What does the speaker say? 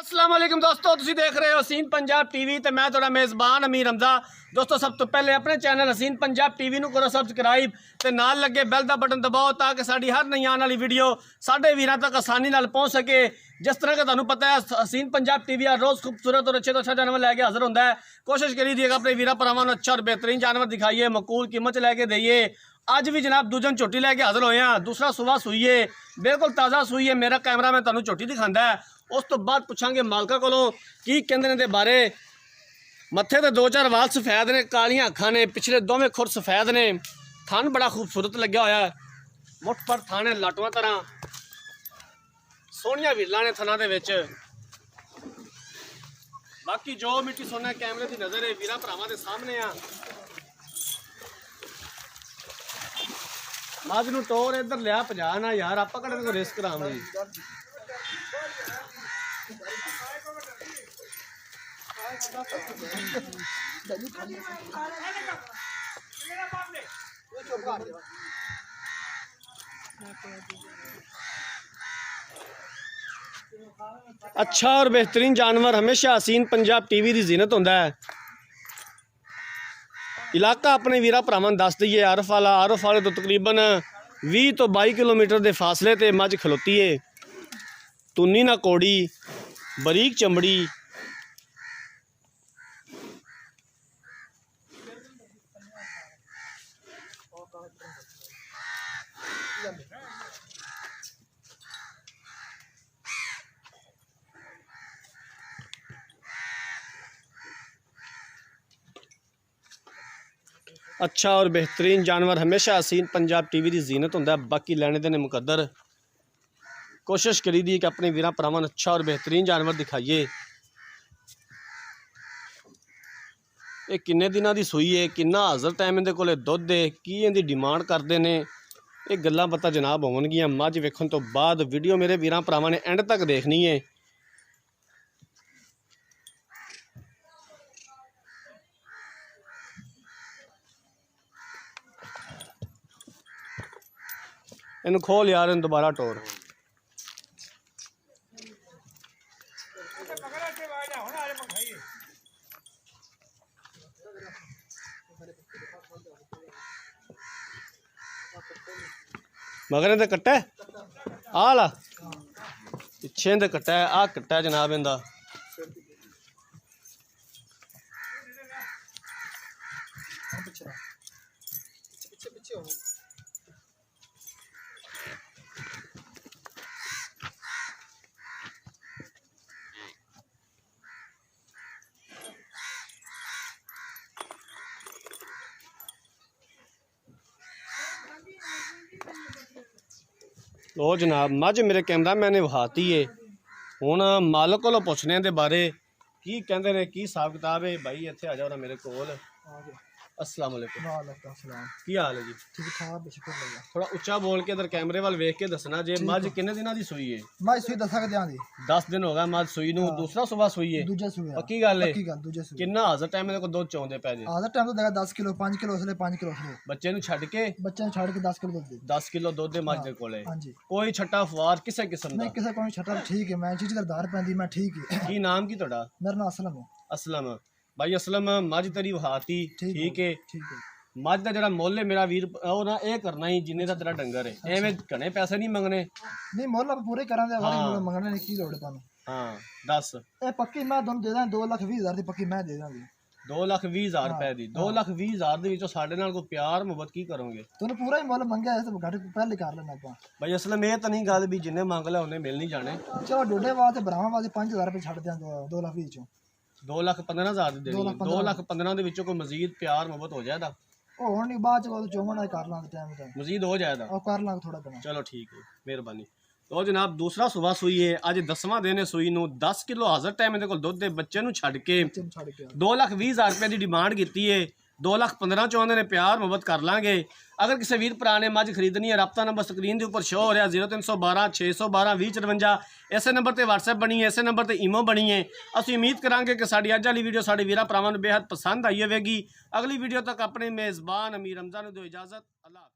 अस्सलाम वालेकुम दोस्तों, तुसीं देख रहे हो हसीन पंजाब टीवी ते मैं तुहाडा मेज़बान अमीर हमजा। दोस्तों सब तो पहले अपने चैनल हसीन पंजाब टीवी नूं करो सबसक्राइब ते नाल लगे बैल दा बटन दबाओ ताकि साडी हर नई आने वाली वीडियो साडे वीरां तक आसानी नाल पहुंच सके। जिस तरह का तुहानूं पता है हसीन पंजाब टीवी हर रोज़ खूबसूरत और अच्छे तो अच्छा जानवर लैके हाजिर होंदा है। कोशिश करी दिएगा अपने वीरां भरावां नूं अच्छा और बेहतरीन जानवर दिखाइए, मकूल कीमत लैके दईए। अज भी जनाब दूजन झोटी लैके हाजिर होए हैं। दूसरा सुबह सूई है, बिल्कुल ताज़ा सूई है। मेरा कैमरा मैं तुहानूं झोटी दिखांदा है, उस तो बाद पुछांगे मालका कोलों की कहंदे ने दे बारे। मत्थे ते दो चार वाल सफेद ने, कालियां अखां ने, पिछले दोवें खुर सफेद ने। थन बड़ा खूबसूरत लग्या होया है, मुठ पर थन है लाटुआं तरह, सोहणियां विरलां ने थनां दे विच। बाकी जो मिट्टी सोना कैमरे की नज़र है वीरां भरावां दे सामने आ। मझ नूं टोर इधर लिया 50 ना यार, आपां किहड़े कोई रिस्क करावांगे। अच्छा और बेहतरीन जानवर हमेशा हसीन पंजाब टीवी की जीनत होंदा है। इलाका अपने वीरा भरावां दस दईए आरफ वाले तो तकरीबन 20 तो 22 किलोमीटर के फासले ते मझ खलोती है। तुन्नी ना कोड़ी, बरीक चमड़ी, अच्छा और बेहतरीन जानवर हमेशा हसीन पंजाब टीवी की जीनत होंदा है। बाकी लैने देने मुकद्दर। कोशिश करी दी कि अपने वीरां भरावां अच्छा और बेहतरीन जानवर दिखाइए। ये किन्ने दिनां दी सूई है, किन्ना हाज़र टाइम इहदे कोले दुध है, की इहदी डिमांड करते हैं, ये गल्लां पता जनाब होवणगियां मझ वेखण तो बाद। वीडियो मेरे वीरां भरावां ने एंड तक देखनी है। इनू खोल यार, इन दोबारा टोर। मगर इहदे कट्टा है आ ला, पिछे इहदे कट्टा है, आ कट्टा है जनाब इंदा। लो जनाब मझ मेरे कैमरा मैंने वहाती है। हुण मालक कोलों पुछने दे बारे की कहंदे ने, की हिसाब किताब है। भाई इत्थे आ जाओ ना मेरे कोल। अस्सलाम वालेकुम। वालेकुम सलाम। की हाल है जी? ठीक ठाक शुक्र लगा। थोड़ा उच्चा बोल के इधर कैमरे वाल वेख के दसना जे। मझ किन्ने दिनां दी सूई है? मैं सूई दसा के दी 10 दिन हो गए मझ सूई नूं। दूसरा सुबह सूई है? दूजे सूई। पक्की गल है? पक्की गल दूजे सूई। किन्ना हाज़र टाइम मेरे को दुध चोंदे पै जे? आधा टाइम तो देगा 10 किलो 5 किलो उसले 5 किलो उसले। बच्चे नूं छड्ड के बच्चे ने छाड़ के 10 किलो दूध दे। 10 किलो दुध दे मझ दे कोले। हां जी। कोई छट्टा फवार किसे किस्म दा नहीं किसे कोई छटा ठीक है। मैं चीज दरदार पैंदी मैं ठीक है। की नाम की तोड़ा? मेरा नाम असलम है। असलम भाई असलम, मझ तेरी वहाती ठीक है। ठीक है। मझ का जरा मुल है मेरा वीर वो ना ये करना ही जिन्ने का तेरा डंगर है। एवें घने पैसे नहीं मंगने। नहीं मोल आप पूरे करा दे वाली मोल मंगने की लोड़ तानू। हाँ दस। ए पक्की मैं दोनों दे दा 2,20,000 दी पक्की मैं दे दांगी। 2,20,000 रुपए दी। 2,20,000 दे विचों साडे नाल कोई प्यार मुहब्बत की करोगे? तूने पूरा ही मोल मंगया है तो घट पहले कर लेना आपा। भाई असलम ये तो नहीं गल भी जिन्ने मंग लिया उन्हें मिल नहीं जाने। चलो डोडे वास्ते भरावां वास्ते 5,000 रुपए छड़ दियां 2,20,000 चों। 2,15,000 दी देनी। 2,15,000 दे विचों कोई मजीद प्यार मुहब्बत हो जाएगा? ओ हुण नहीं बाद च चोमन कर लांगे टाइम टाइम मजीद हो जाएगा? और कर लांगे थोड़ा बना। चलो ठीक है, मेहरबानी। तो जनाब दूसरा सुबह सूई है, अज 10वां दिन है सूई नूं। 10 किलो हाज़र टाइम इहदे कोल दुध दे। बच्चे नूं छड्ड के 2,20,000 रुपए की डिमांड की है। 2,15,000 चाहते ने, प्यार मुहब्बत कर लाँगे। अगर किसी वीर भरा ने मझ खरीदनी है, रब्ता नंबर स्क्रीन के उपर शो हो रहा 0312 612 2054। इस नंबर पर व्हाट्सएप बनी है, इस नंबर पर ईमो बनी है। असं उम्मीद करांगे कि साड़ी अज वाली वीडियो साढ़े वीर भरावां नूं बेहद पसंद आई होगी। अगली वीडियो तक अपने मेज़बान अमीर हमजा नूं दो इजाज़त। अल्लाह।